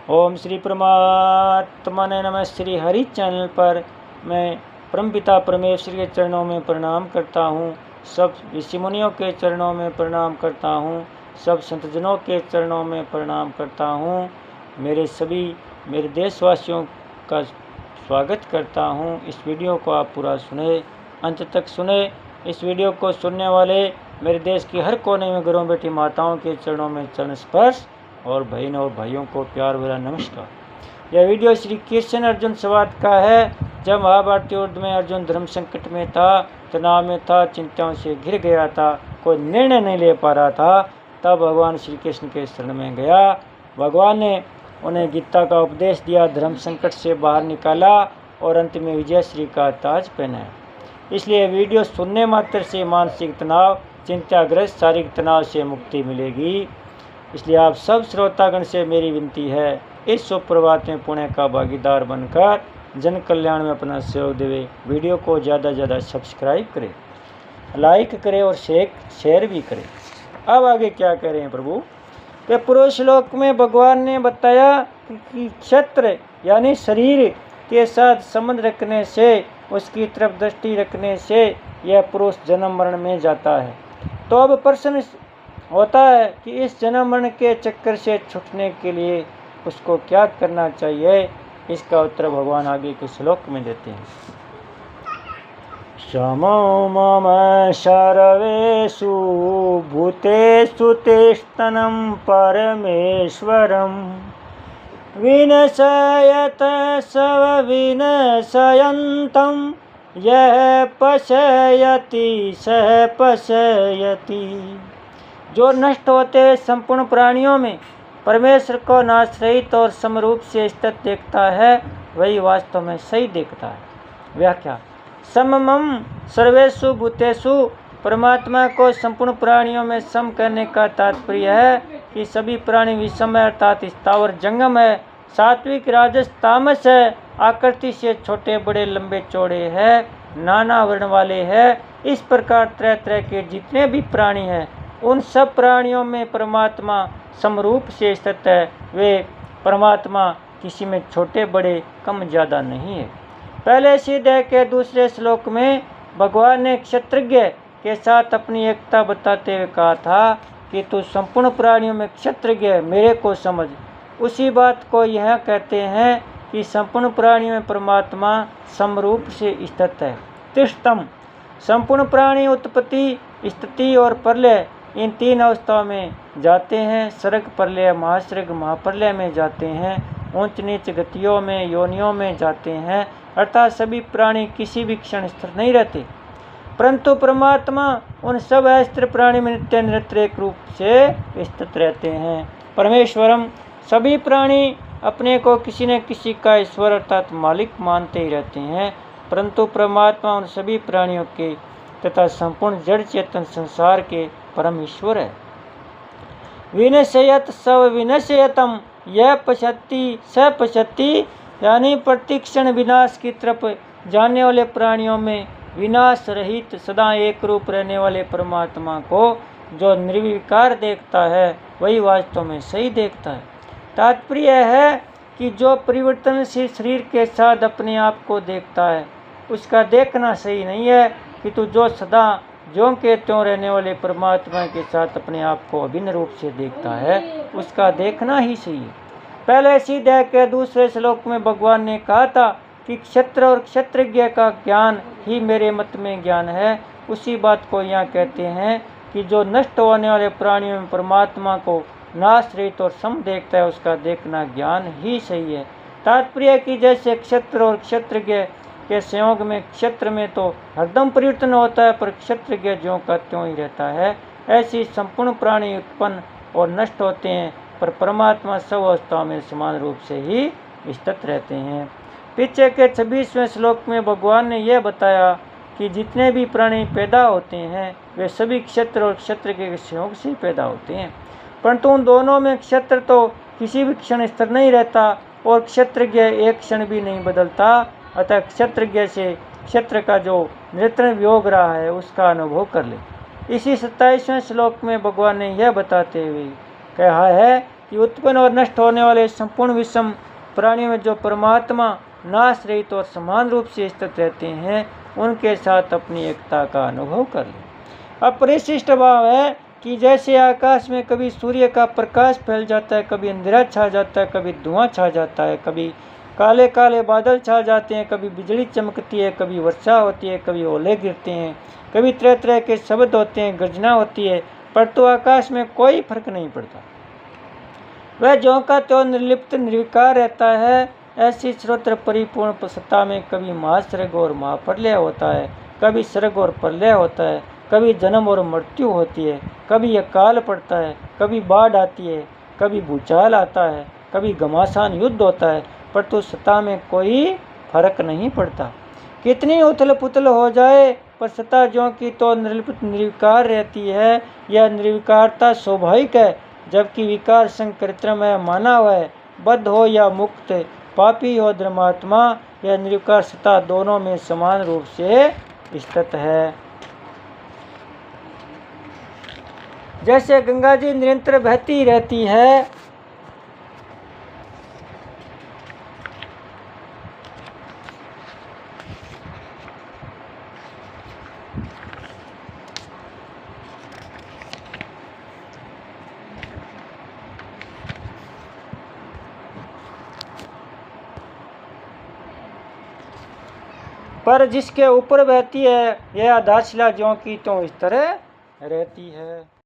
ओम श्री परमात्मा ने नमः। श्री हरि चैनल पर मैं परमपिता परमेश्वर के चरणों में प्रणाम करता हूँ। सब ऋषि मुनियों के चरणों में प्रणाम करता हूँ। सब संतजनों के चरणों में प्रणाम करता हूँ। मेरे देशवासियों का स्वागत करता हूँ। इस वीडियो को आप पूरा सुने, अंत तक सुने। इस वीडियो को सुनने वाले मेरे देश की हर कोने में घरों बैठी माताओं के चरणों में चरण स्पर्श और बहन और भाइयों को प्यार भरा नमस्कार। यह वीडियो श्री कृष्ण अर्जुन संवाद का है। जब महाभारत युद्ध में अर्जुन धर्म संकट में था, तनाव में था, चिंताओं से घिर गया था, कोई निर्णय नहीं ले पा रहा था, तब भगवान श्री कृष्ण के शरण में गया। भगवान ने उन्हें गीता का उपदेश दिया, धर्म संकट से बाहर निकाला और अंत में विजयश्री का ताज पहनाया। इसलिए वीडियो सुनने मात्र से मानसिक तनाव, चिंताग्रस्त शारीरिक तनाव से मुक्ति मिलेगी। इसलिए आप सब श्रोतागण से मेरी विनती है, इस सुप्रभात में पुण्य का भागीदार बनकर जन कल्याण में अपना सहयोग देवे। वीडियो को ज़्यादा से ज़्यादा सब्सक्राइब करें, लाइक करें और शेयर भी करें। अब आगे क्या कह रहे हैं प्रभु कि पूर्व श्लोक में भगवान ने बताया कि क्षेत्र यानी शरीर के साथ संबंध रखने से, उसकी तरफ दृष्टि रखने से यह पुरुष जन्म मरण में जाता है। तो अब प्रश्न होता है कि इस जन्म मरण के चक्कर से छूटने के लिए उसको क्या करना चाहिए। इसका उत्तर भगवान आगे के श्लोक में देते हैं। समो मम सर्वेषु भूतेषु तिष्ठनं परमेश्वरं विनशयत सव विनशयन्तं यः पश्यति सः पश्यति। जो नष्ट होते हुए संपूर्ण प्राणियों में परमेश्वर को नाशरहित और समरूप से स्थित देखता है, वही वास्तव में सही देखता है। व्याख्या: सममम सर्वेषु भूतेषु, परमात्मा को संपूर्ण प्राणियों में सम कहने का तात्पर्य है कि सभी प्राणी विषम है, अर्थात स्थावर जंगम है, सात्विक राजस तामस है, आकृति से छोटे बड़े लंबे चौड़े है, नाना वर्ण वाले है। इस प्रकार तरह तरह के जितने भी प्राणी हैं, उन सब प्राणियों में परमात्मा समरूप से स्थित है। वे परमात्मा किसी में छोटे बड़े कम ज़्यादा नहीं है। पहले सीधे के दूसरे श्लोक में भगवान ने क्षत्रज्ञ के साथ अपनी एकता बताते हुए कहा था कि तू संपूर्ण प्राणियों में क्षत्रज्ञ मेरे को समझ। उसी बात को यह कहते हैं कि संपूर्ण प्राणियों में परमात्मा समरूप से स्थित है। तिष्ठम, संपूर्ण प्राणी उत्पत्ति, स्थिति और प्रलय, इन तीन अवस्थाओं में जाते हैं। सर्ग प्रलय, महासर्ग महाप्रलय में जाते हैं। ऊंच नीच गतियों में, योनियों में जाते हैं। अर्थात सभी प्राणी किसी भी क्षण स्थिर नहीं रहते, परंतु परमात्मा उन सब अस्थिर प्राणी में नित्य निरंतर एक रूप से स्थित रहते हैं। परमेश्वरम, सभी प्राणी अपने को किसी न किसी का ईश्वर अर्थात मालिक मानते ही रहते हैं, परंतु परमात्मा उन सभी प्राणियों के तथा संपूर्ण जड़ चेतन संसार के परम ईश्वर है। विनशयत सव विनशयतम यह पश्यति स पश्यति, यानी प्रतिक्षण विनाश की तरफ जाने वाले प्राणियों में विनाश रहित सदा एक रूप रहने वाले परमात्मा को जो निर्विकार देखता है, वही वास्तव में सही देखता है। तात्पर्य है कि जो परिवर्तनशील शरीर के साथ अपने आप को देखता है, उसका देखना सही नहीं है, कि तू जो सदा ज्यों के त्यों रहने वाले परमात्मा के साथ अपने आप को अभिन्न रूप से देखता है, उसका देखना ही सही है। पहले सीधे के दूसरे श्लोक में भगवान ने कहा था कि क्षत्र और क्षत्रज्ञ का ज्ञान ही मेरे मत में ज्ञान है। उसी बात को यहाँ कहते हैं कि जो नष्ट होने वाले प्राणियों में परमात्मा को नाश रहित और सम देखता है, उसका देखना ज्ञान ही सही है। तात्पर्य कि जैसे क्षत्र और क्षत्रज्ञ के संयोग में क्षेत्र में तो हरदम परिवर्तन होता है, पर क्षत्रज्ञ ज्यों का त्यों ही रहता है। ऐसी संपूर्ण प्राणी उत्पन्न और नष्ट होते हैं, पर परमात्मा सब अवस्थाओं में समान रूप से ही स्थित रहते हैं। पीछे के 26वें श्लोक में भगवान ने यह बताया कि जितने भी प्राणी पैदा होते हैं, वे सभी क्षत्र और क्षत्र के संयोग से पैदा होते हैं, परंतु उन दोनों में क्षत्र तो किसी भी क्षण स्थिर नहीं रहता और क्षत्रज्ञ एक क्षण भी नहीं बदलता। अतः क्षत्रज्ञ से क्षेत्र का जो निरंतर वियोग रहा है, उसका अनुभव कर ले। इसी 27वें श्लोक में भगवान ने यह बताते हुए कहा है कि उत्पन्न और नष्ट होने वाले संपूर्ण विषम प्राणियों में जो परमात्मा नाश रहित और समान रूप से स्थित रहते हैं, उनके साथ अपनी एकता का अनुभव कर लें। अब परिशिष्ट भाव है कि जैसे आकाश में कभी सूर्य का प्रकाश फैल जाता है, कभी अंधेरा छा जाता है, कभी धुआं छा जाता है, कभी काले काले बादल छा जाते हैं, कभी बिजली चमकती है, कभी वर्षा होती है, कभी ओले गिरते हैं, कभी तरह तरह के शब्द होते हैं, गर्जना होती है, परंतु आकाश में कोई फर्क नहीं पड़ता। वह ज्यों का त्यों निर्लिप्त निर्विकार रहता है। ऐसी सर्वत्र परिपूर्ण सत्ता में कभी महासर्ग और महाप्रलय होता है, कभी सर्ग और प्रलय होता है, कभी जन्म और मृत्यु होती है, कभी अकाल पड़ता है, कभी बाढ़ आती है, कभी भूचाल आता है, कभी घमासान युद्ध होता है, परंतु सत्ता में कोई फर्क नहीं पड़ता। कितनी उथल पुथल हो जाए, पर सत्ता ज्यों की तो निर्लिप्त निर्विकार रहती है। यह निर्विकारता स्वाभाविक है, जबकि विकार संकृत्रिम है, मानव है, बद्ध हो या मुक्त, पापी हो धर्मात्मा, यह निर्विकार सत्ता दोनों में समान रूप से स्थित है। जैसे गंगा जी निरंतर बहती रहती है, पर जिसके ऊपर बहती है, यह आधारशिला ज्यों की त्यों इस तरह रहती है।